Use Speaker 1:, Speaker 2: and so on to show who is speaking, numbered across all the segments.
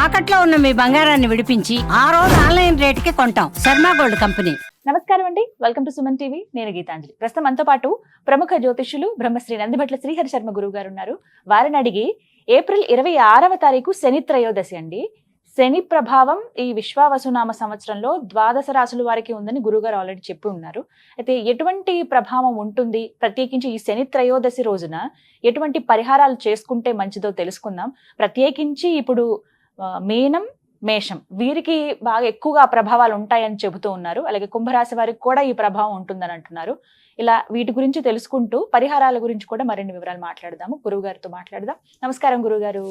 Speaker 1: తాకట్లో ఉన్న మీ బంగారాన్ని విడిపించి ఆ రోజు ఆన్లైన్ రేటుకి కొంటాం. Sharma gold company.
Speaker 2: నమస్కారం అండి, వెల్కమ్ టు సుమన్ టీవీ. నేను గీతాంజలి. ప్రస్తుతం మనతో పాటు ప్రముఖ జ్యోతిష్యులు బ్రహ్మశ్రీ నందిభట్ల శ్రీహరి శర్మ గురువు గారు ఉన్నారు. వారిని అడిగి ఏప్రిల్ 26వ తారీఖు శని త్రయోదశి అండి. శని ప్రభావం ఈ విశ్వావసునామ సంవత్సరంలో ద్వాదశ రాశుల వారికి ఉందని గురుగారు ఆల్రెడీ చెప్పి ఉన్నారు. అయితే ఎటువంటి ప్రభావం ఉంటుంది, ప్రత్యేకించి ఈ శని త్రయోదశి రోజున ఎటువంటి పరిహారాలు చేసుకుంటే మంచిదో తెలుసుకుందాం. ప్రత్యేకించి ఇప్పుడు మీనం, మేషం వీరికి బాగా ఎక్కువగా ప్రభావాలు ఉంటాయని చెబుతూ ఉన్నారు. అలాగే కుంభరాశి వారికి కూడా ఈ ప్రభావం ఉంటుందని అంటున్నారు. ఇలా వీటి గురించి తెలుసుకుంటూ పరిహారాల గురించి కూడా మరిన్ని వివరాలు మాట్లాడదాము. గురువు గారితో మాట్లాడదాం. నమస్కారం గురుగారు.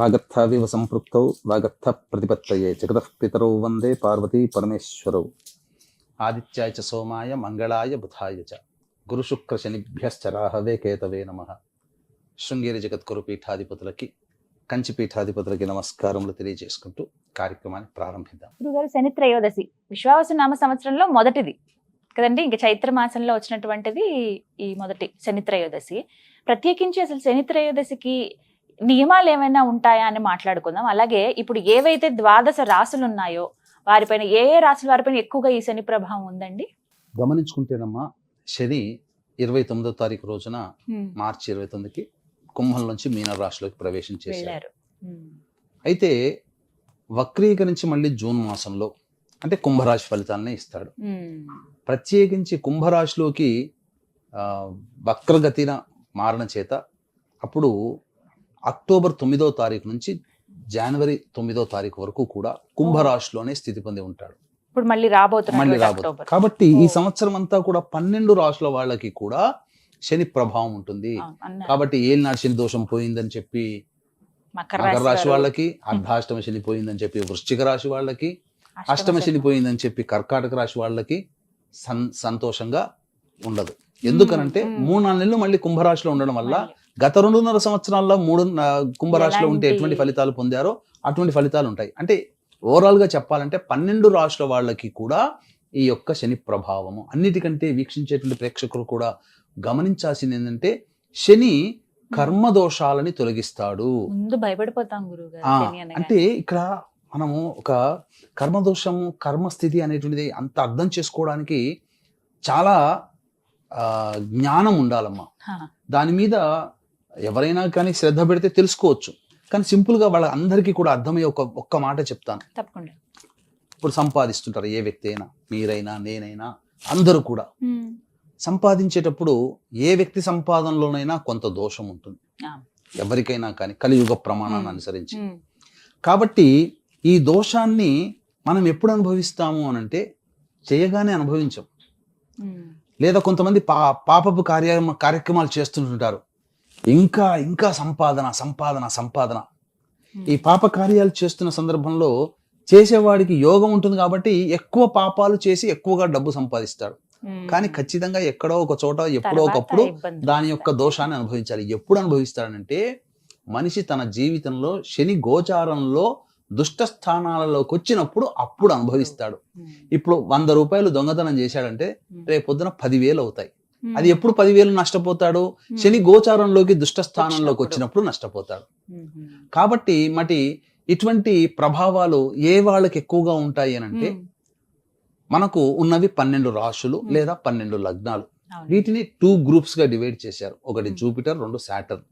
Speaker 3: వాగర్థావివ సంపృక్తౌ వాగర్థ ప్రతిపత్తయే జగతః పితరౌ వందే పార్వతీ పరమేశ్వరౌ. ఆదిత్యాయ చ సోమాయ మంగళాయ బుధాయ చ గురు శుక్ర శనిభ్యశ్చ రాహవే కేతవే నమః. శృంగేరి జగద్గురు పీఠాధిపతులకి, కంచి పీఠాధిపతులకి నమస్కారములు తెలియజేసుకుంటూ కార్యక్రమాన్ని ప్రారంభిద్దాం.
Speaker 2: గురుగారు, శని త్రయోదశి విశ్వావసునామ సంవత్సరంలో మొదటిది కదండి. ఇంకా చైత్ర మాసంలో వచ్చినటువంటిది ఈ మొదటి శని త్రయోదశి. ప్రత్యేకించి అసలు శని త్రయోదశికి నియమాలు ఏమైనా ఉంటాయా అని మాట్లాడుకుందాం. అలాగే ఇప్పుడు ఏవైతే ద్వాదశ రాశులు ఉన్నాయో వారిపైన ఏ రాశుల వారిపైన ఎక్కువగా ఈ శని ప్రభావం ఉందండి?
Speaker 3: గమనించుకుంటేనమ్మా, శని 29వ తారీఖు రోజున మార్చి 29కి కుంభం నుంచి మీన రాశిలోకి ప్రవేశం చేశారు. అయితే వక్రీకరించి మళ్ళీ జూన్ మాసంలో అంటే కుంభరాశి ఫలితాలనే ఇస్తాడు. ప్రత్యేకించి కుంభరాశిలోకి వక్రగతిన మారణ చేత అప్పుడు అక్టోబర్ 9వ తారీఖు నుంచి జనవరి 9వ తారీఖు వరకు కూడా కుంభరాశిలోనే స్థితి పొంది ఉంటాడు.
Speaker 2: ఇప్పుడు మళ్ళీ రాబోతుంది.
Speaker 3: కాబట్టి ఈ సంవత్సరం అంతా కూడా 12 రాశుల వాళ్ళకి కూడా శని ప్రభావం ఉంటుంది. కాబట్టి ఏలినాడు శని దోషం పోయిందని చెప్పి మకర రాశి వాళ్ళకి, అర్ధాష్టమ శని పోయిందని చెప్పి వృశ్చిక రాశి వాళ్ళకి, అష్టమ శని పోయిందని చెప్పి కర్కాటక రాశి వాళ్ళకి సంతోషంగా ఉండదు. ఎందుకనంటే 3-4 నెలలు మళ్ళీ కుంభరాశిలో ఉండడం వల్ల గత 2.5 సంవత్సరాల్లో 3 కుంభరాశిలో ఉంటే ఎటువంటి ఫలితాలు పొందారో అటువంటి ఫలితాలు ఉంటాయి. అంటే ఓవరాల్ గా చెప్పాలంటే 12 రాశుల వాళ్ళకి కూడా ఈ యొక్క శని ప్రభావము. అన్నిటికంటే వీక్షించేటువంటి ప్రేక్షకులు కూడా గమనించాల్సింది ఏంటంటే శని కర్మదోషాలని తొలగిస్తాడు.
Speaker 2: ముందు భయపడిపోతాం గురువుగారు.
Speaker 3: అంటే ఇక్కడ మనము ఒక కర్మదోషము, కర్మస్థితి అనేటువంటిది అంత అర్థం చేసుకోవడానికి చాలా జ్ఞానం ఉండాలమ్మా. దాని మీద ఎవరైనా కానీ శ్రద్ధ పెడితే తెలుసుకోవచ్చు. కానీ సింపుల్ గా వాళ్ళ అందరికీ కూడా అర్థమయ్యే ఒక్క మాట చెప్తాను.
Speaker 2: తప్పకుండా.
Speaker 3: ఇప్పుడు సంపాదిస్తుంటారు ఏ వ్యక్తి అయినా, మీరైనా నేనైనా అందరూ కూడా సంపాదించేటప్పుడు ఏ వ్యక్తి సంపాదనలోనైనా కొంత దోషం ఉంటుంది ఎవరికైనా కానీ, కలియుగ ప్రమాణాన్ని అనుసరించి. కాబట్టి ఈ దోషాన్ని మనం ఎప్పుడు అనుభవిస్తాము అనంటే చేయగానే అనుభవించం. లేదా కొంతమంది పాపపు కార్యక్రమాలు చేస్తుంటారు. ఇంకా ఇంకా సంపాదన సంపాదన సంపాదన. ఈ పాప కార్యాలు చేస్తున్న సందర్భంలో చేసేవాడికి యోగం ఉంటుంది కాబట్టి ఎక్కువ పాపాలు చేసి ఎక్కువగా డబ్బు సంపాదిస్తాడు. కానీ ఖచ్చితంగా ఎక్కడో ఒక చోట ఎప్పుడో ఒకప్పుడు దాని యొక్క దోషాన్ని అనుభవించాలి. ఎప్పుడు అనుభవిస్తాడంటే మనిషి తన జీవితంలో శని గోచారంలో దుష్ట స్థానాలలోకి వచ్చినప్పుడు అప్పుడు అనుభవిస్తాడు. ఇప్పుడు 100 రూపాయలు దొంగతనం చేశాడంటే రేపు పొద్దున 10,000 అవుతాయి. అది ఎప్పుడు 10,000 నష్టపోతాడు? శని గోచారంలోకి దుష్ట స్థానంలోకి వచ్చినప్పుడు నష్టపోతాడు. కాబట్టి ఇటువంటి ప్రభావాలు ఏ వాళ్ళకి ఎక్కువగా ఉంటాయి అని అంటే మనకు ఉన్నవి 12 రాశులు లేదా 12 లగ్నాలు. వీటిని 2 గ్రూప్స్ గా డివైడ్ చేశారు. ఒకటి జూపిటర్, 2 సాటర్న్.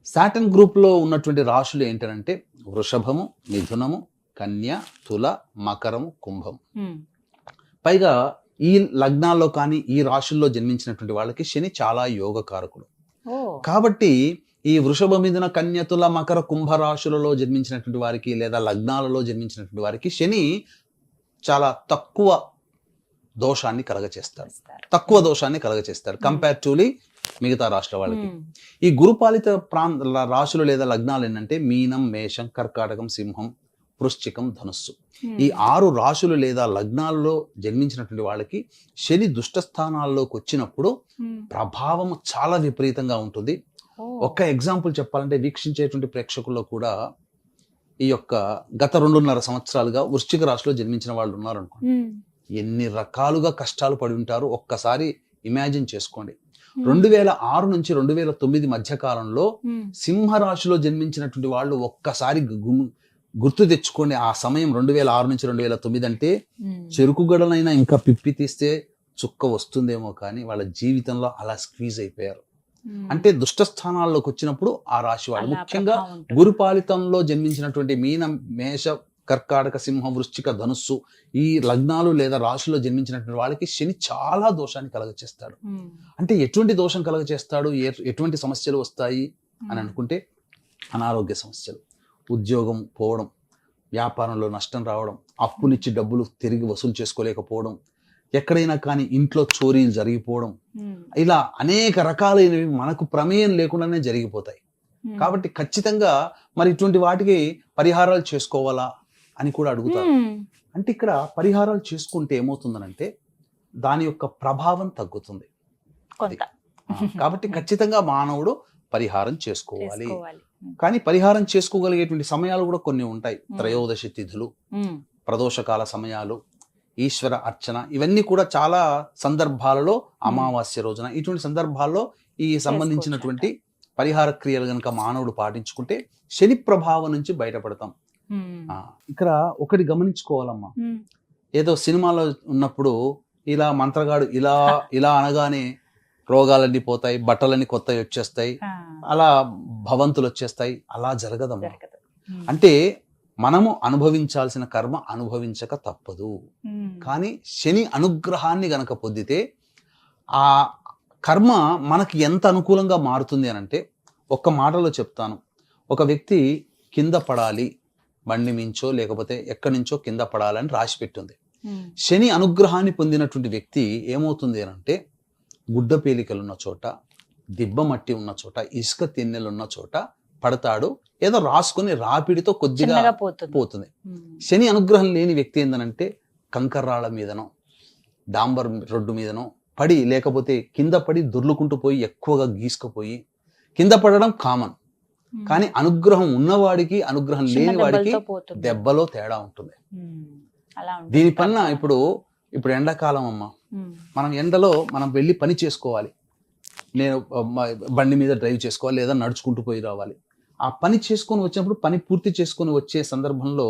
Speaker 3: సాటర్న్ గ్రూప్ లో ఉన్నటువంటి రాశులు ఏంటంటే వృషభము, మిథునము, కన్య, తుల, మకరము, కుంభం. పైగా ఈ లగ్నాల్లో కానీ ఈ రాశుల్లో జన్మించినటువంటి వాళ్ళకి శని చాలా యోగకారకుడు. కాబట్టి ఈ వృషభ, మిథున, కన్య, తుల, మకర, కుంభ రాశులలో జన్మించినటువంటి వారికి లేదా లగ్నాలలో జన్మించినటువంటి వారికి శని చాలా తక్కువ దోషాన్ని కలగచేస్తారు కంపారిటివ్లీ మిగతా రాశుల వాళ్ళకి. ఈ గురుపాలిత రాశులు లేదా లగ్నాలు ఏంటంటే మీనం, మేషం, కర్కాటకం, సింహం, వృశ్చికం, ధనుస్సు. ఈ 6 రాశులు లేదా లగ్నాల్లో జన్మించినటువంటి వాళ్ళకి శని దుష్ట స్థానాల్లోకి వచ్చినప్పుడు ప్రభావం చాలా విపరీతంగా ఉంటుంది. ఒక్క ఎగ్జాంపుల్ చెప్పాలంటే వీక్షించేటువంటి ప్రేక్షకుల్లో కూడా ఈ యొక్క గత 2.5 సంవత్సరాలుగా వృశ్చిక రాశిలో జన్మించిన వాళ్ళు ఉన్నారు అనుకోండి. ఎన్ని రకాలుగా కష్టాలు పడి ఉంటారు ఒక్కసారి ఇమాజిన్ చేసుకోండి. 2006 నుంచి 2009 మధ్య కాలంలో సింహరాశిలో జన్మించినటువంటి వాళ్ళు ఒక్కసారి గుర్తు తెచ్చుకోండి. ఆ సమయం 2006 నుంచి 2009 అంటే చెరుకు గడలైనా ఇంకా పిప్పి తీస్తే చుక్క వస్తుందేమో, కానీ వాళ్ళ జీవితంలో అలా స్క్వీజ్ అయిపోయారు. అంటే దుష్ట స్థానాల్లోకి వచ్చినప్పుడు ఆ రాశి వాళ్ళు, ముఖ్యంగా గురుపాలితంలో జన్మించినటువంటి మీన, మేష, కర్కాటక, సింహ, వృశ్చిక, ధనుస్సు ఈ లగ్నాలు లేదా రాశుల్లో జన్మించినటువంటి వాళ్ళకి శని చాలా దోషాన్ని కలగచేస్తాడు. అంటే ఎటువంటి దోషం కలగచేస్తాడు, ఎటువంటి సమస్యలు వస్తాయి అని అనుకుంటే, అనారోగ్య సమస్యలు, ఉద్యోగం పోవడం, వ్యాపారంలో నష్టం రావడం, అప్పులిచ్చి డబ్బులు తిరిగి వసూలు చేసుకోలేకపోవడం, ఎక్కడైనా కానీ ఇంట్లో చోరీలు జరిగిపోవడం, ఇలా అనేక రకాలైనవి మనకు ప్రమేయం లేకుండానే జరిగిపోతాయి. కాబట్టి ఖచ్చితంగా మరి ఇటువంటి వాటికి పరిహారాలు చేసుకోవాలా అని కూడా అడుగుతారు. అంటే ఇక్కడ పరిహారాలు చేసుకుంటే ఏమవుతుందనంటే దాని యొక్క ప్రభావం తగ్గుతుంది. కాబట్టి ఖచ్చితంగా మానవుడు పరిహారం చేసుకోవాలి. కానీ పరిహారం చేసుకోగలిగేటువంటి సమయాలు కూడా కొన్ని ఉంటాయి. త్రయోదశి తిథులు, ప్రదోషకాల సమయాలు, ఈశ్వర అర్చన, ఇవన్నీ కూడా చాలా సందర్భాలలో, అమావాస్య రోజున, ఇటువంటి సందర్భాల్లో ఈ సంబంధించినటువంటి పరిహార క్రియలు గనక మానవుడు పాటించుకుంటే శని ప్రభావం నుంచి బయటపడతాం. ఇక్కడ ఒకటి గమనించుకోవాలమ్మా, ఏదో సినిమాలో ఉన్నప్పుడు ఇలా మంత్రగాడు ఇలా ఇలా అనగానే రోగాలన్నీ పోతాయి, బట్టలన్నీ కొత్తవి వచ్చేస్తాయి, అలా భవంతులు వచ్చేస్తాయి, అలా జరగదమ్మా. అంటే మనము అనుభవించాల్సిన కర్మ అనుభవించక తప్పదు. కానీ శని అనుగ్రహాన్ని గనక పొందితే ఆ కర్మ మనకి ఎంత అనుకూలంగా మారుతుంది అని అంటే, ఒక్క మాటలో చెప్తాను. ఒక వ్యక్తి కింద పడాలి, బండి మించో లేకపోతే ఎక్కడి నుంచో కింద పడాలని రాసి పెట్టింది. శని అనుగ్రహాన్ని పొందినటువంటి వ్యక్తి ఏమవుతుంది అని అంటే, గుడ్డ పేలికలున్న చోట, దిబ్బ మట్టి ఉన్న చోట, ఇసుక తిన్నెలు ఉన్న చోట పడతాడు. ఏదో రాసుకుని రాపిడితో కొద్దిగా పోతుంది. శని అనుగ్రహం లేని వ్యక్తి ఏందనంటే కంకర్రాళ్ళ మీదనో డాంబర్ రోడ్డు మీదనో పడి, లేకపోతే కింద పడి దొర్లుకుంటూ పోయి ఎక్కువగా గీసుకుపోయి కింద పడడం కామన్. కానీ అనుగ్రహం ఉన్నవాడికి అనుగ్రహం లేని వాడికి దెబ్బలో తేడా ఉంటుంది. దీనిపైన ఇప్పుడు ఎండాకాలం అమ్మ, మనం ఎండలో మనం వెళ్ళి పని చేసుకోవాలి. నేను బండి మీద డ్రైవ్ చేసుకోవాలి లేదా నడుచుకుంటూ పోయి రావాలి. ఆ పని చేసుకొని వచ్చినప్పుడు, పని పూర్తి చేసుకొని వచ్చే సందర్భంలో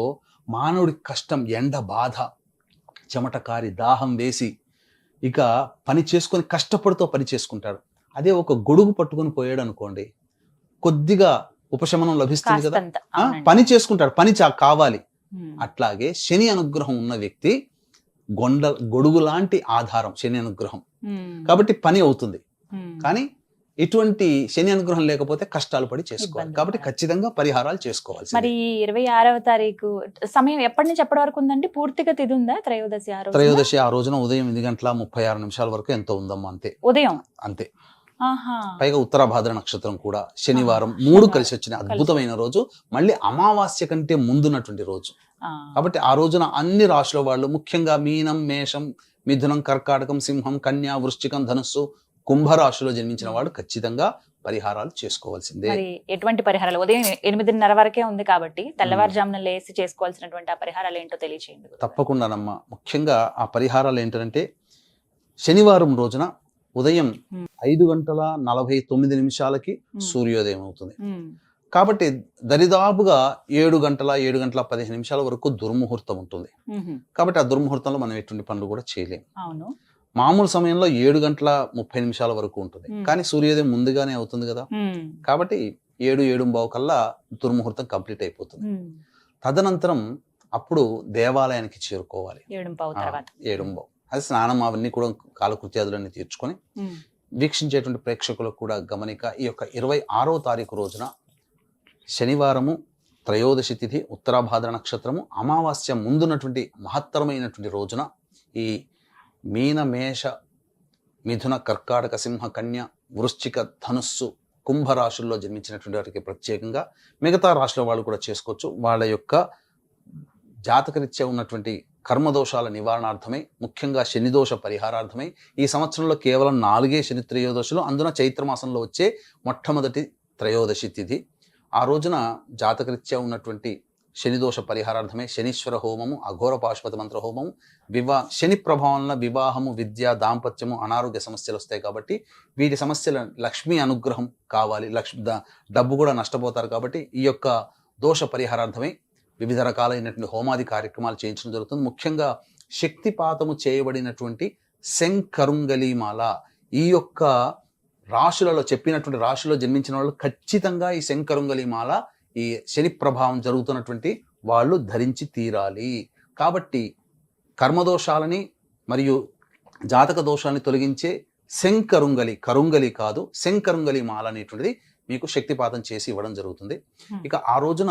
Speaker 3: మానవుడికి కష్టం, ఎండ బాధ, చెమట కారి దాహం వేసి ఇక పని చేసుకొని కష్టపడుతూ పని చేసుకుంటాడు. అదే ఒక గొడుగు పట్టుకొని పోయాడు అనుకోండి, కొద్దిగా ఉపశమనం లభిస్తుంది కదా, పని చేసుకుంటాడు, పని కావాలి. అట్లాగే శని అనుగ్రహం ఉన్న వ్యక్తి గొడుగు లాంటి ఆధారం శని అనుగ్రహం, కాబట్టి పని అవుతుంది. కానీ ఇటువంటి శని అనుగ్రహం లేకపోతే కష్టాలు పడి చేసుకోవాలి. కాబట్టి ఖచ్చితంగా పరిహారాలు చేసుకోవాలి.
Speaker 2: మరి 26వ తారీఖు సమయం ఎప్పటి నుంచి ఎప్పటి వరకు ఉందండి? పూర్తిగా తిథి ఉందా త్రయోదశి?
Speaker 3: త్రయోదశి ఆ రోజున ఉదయం 8:36 వరకు ఎంత ఉందమ్మా, అంతే.
Speaker 2: ఉదయం అంతే.
Speaker 3: పైగా ఉత్తరాభాద్ర నక్షత్రం కూడా, శనివారం 3 కలిసి వచ్చిన అద్భుతమైన రోజు, మళ్ళీ అమావాస్య కంటే ముందున్నటువంటి రోజు. కాబట్టి ఆ రోజున అన్ని రాశుల వాళ్ళు, ముఖ్యంగా మీనం, మేషం, మిథునం, కర్కాటకం, సింహం, కన్యా, వృశ్చికం, ధనుస్సు, కుంభరాశిలో జన్మించిన వాడు ఖచ్చితంగా పరిహారాలు చేసుకోవాల్సిందే.
Speaker 2: ఎటువంటి పరిహారాలు? ఉదయం 8:30 వరకే ఉంది కాబట్టి తెల్లవారుజామున లేసి చేసుకోవాల్సినటువంటి ఆ పరిహారాలు ఏంటో తెలియచేయండి.
Speaker 3: తప్పకుండానమ్మా. ముఖ్యంగా ఆ పరిహారాలు ఏంటంటే, శనివారం రోజున ఉదయం 5:49 సూర్యోదయం అవుతుంది. కాబట్టి దరిదాపుగా 7:15 వరకు దుర్ముహూర్తం ఉంటుంది. కాబట్టి ఆ దుర్ముహూర్తంలో మనం ఎటువంటి పనులు కూడా చేయలేము. మామూలు సమయంలో 7:30 వరకు ఉంటుంది. కానీ సూర్యోదయం ముందుగానే అవుతుంది కదా, కాబట్టి 7:15 కల్లా దుర్ముహూర్తం కంప్లీట్ అయిపోతుంది. తదనంతరం అప్పుడు దేవాలయానికి చేరుకోవాలి. 7:15 అది స్నానం అవన్నీ కూడా కాలకృత్యాదులన్నీ తీర్చుకొని వీక్షించేటువంటి ప్రేక్షకులకు కూడా గమనిక, ఈ యొక్క 26వ తారీఖు రోజున శనివారము, త్రయోదశి తిథి, ఉత్తరాభాద్ర నక్షత్రము, అమావాస్య ముందున్నటువంటి మహత్తరమైనటువంటి రోజున ఈ మీన, మేష, మిథున, కర్కాటక, సింహ, కన్య, వృశ్చిక, ధనుస్సు, కుంభరాశుల్లో జన్మించినటువంటి వారికి ప్రత్యేకంగా, మిగతా రాశుల వాళ్ళు కూడా చేసుకోవచ్చు. వాళ్ళ యొక్క జాతకరీత్యా ఉన్నటువంటి కర్మదోషాల నివారణార్థమై, ముఖ్యంగా శనిదోష పరిహారార్థమై ఈ సంవత్సరంలో కేవలం 4 శని త్రయోదశులు, అందున చైత్రమాసంలో వచ్చే మొట్టమొదటి త్రయోదశి తిథి. ఆ రోజున జాతకరీత్యా ఉన్నటువంటి శనిదోష పరిహారార్థమై శనీశ్వర హోమము, అఘోర పాశుపతి మంత్ర హోమము, శని ప్రభావంలో వివాహము, విద్య, దాంపత్యము, అనారోగ్య సమస్యలు వస్తాయి. కాబట్టి వీటి సమస్యల లక్ష్మీ అనుగ్రహం కావాలి, డబ్బు కూడా నష్టపోతారు. కాబట్టి ఈ యొక్క దోష పరిహారార్థమై వివిధ రకాలైనటువంటి హోమాది కార్యక్రమాలు చేయించడం జరుగుతుంది. ముఖ్యంగా శక్తిపాతము చేయబడినటువంటి శంకరుంగలి మాల, ఈ యొక్క రాశులలో చెప్పినటువంటి రాశుల్లో జన్మించిన వాళ్ళు ఖచ్చితంగా ఈ శంకరుంగలి మాల ఈ శని ప్రభావం జరుగుతున్నటువంటి వాళ్ళు ధరించి తీరాలి. కాబట్టి కర్మదోషాలని మరియు జాతక దోషాలని తొలగించే శంకరుంగలి, కరుంగలి కాదు, శంకరుంగలి మాల అనేటువంటిది మీకు శక్తిపాతం చేసి ఇవ్వడం జరుగుతుంది. ఇక ఆ రోజున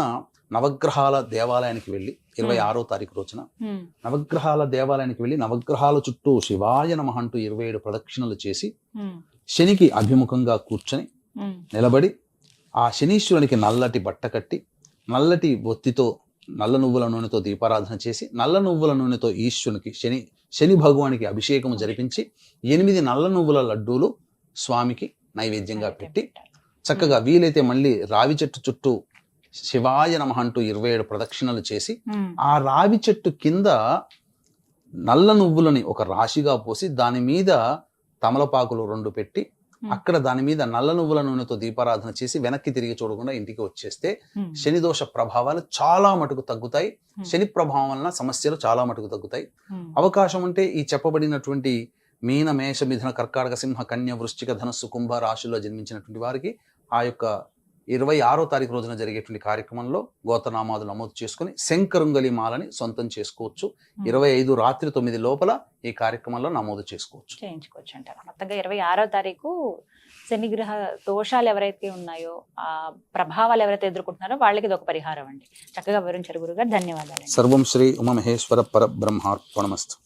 Speaker 3: నవగ్రహాల దేవాలయానికి వెళ్ళి 26వ తారీఖు రోజున నవగ్రహాల దేవాలయానికి వెళ్ళి నవగ్రహాల చుట్టూ శివాయ నమః అంటూ 27 ప్రదక్షిణలు చేసి శనికి అభిముఖంగా కూర్చొని నిలబడి ఆ శనీశ్వరునికి నల్లటి బట్ట కట్టి నల్లటి ఒత్తితో నల్ల నువ్వుల నూనెతో దీపారాధన చేసి నల్ల నువ్వుల నూనెతో ఈశ్వరునికి శని భగవానికి అభిషేకం జరిపించి 8 నల్ల నువ్వుల లడ్డూలు స్వామికి నైవేద్యంగా పెట్టి చక్కగా వీలైతే మళ్ళీ రావి చెట్టు చుట్టూ శివాయ నమః అంటూ 27 ప్రదక్షిణలు చేసి ఆ రావి చెట్టు కింద నల్ల నువ్వులని ఒక రాశిగా పోసి దాని మీద తమలపాకులు 2 పెట్టి అక్కడ దాని మీద నల్ల నువ్వుల నూనెతో దీపారాధన చేసి వెనక్కి తిరిగి చూడకుండా ఇంటికి వచ్చేస్తే శని దోష ప్రభావాలు చాలా మటుకు తగ్గుతాయి. శని ప్రభావం వలన సమస్యలు చాలా మటుకు తగ్గుతాయి. అవకాశం ఉంటే ఈ చెప్పబడినటువంటి మీన, మేష, మిథున, కర్కాటక, సింహ, కన్య, వృశ్చిక, ధనస్సు, కుంభ రాశుల్లో జన్మించినటువంటి వారికి ఆ యొక్క 26వ తారీఖు రోజున జరిగేటువంటి కార్యక్రమంలో గోత్రనామాలు నమోదు చేసుకుని శంకరుంగలి మాలని సొంతం చేసుకోవచ్చు. 25 రాత్రి 9 లోపల ఈ కార్యక్రమంలో నమోదు చేయించుకోవచ్చు
Speaker 2: అంటారు. మొత్తంగా 26వ తారీఖు శనిగ్రహ దోషాలు ఎవరైతే ఉన్నాయో, ఆ ప్రభావాలు ఎవరైతే ఎదుర్కొంటున్నారో వాళ్ళకి ఇది ఒక పరిహారం అండి. చక్కగా వివరించారు గురుగారు, ధన్యవాదాలు.
Speaker 3: సర్వం శ్రీ ఉమామహేశ్వర పరబ్రహ్మార్పణమస్తు.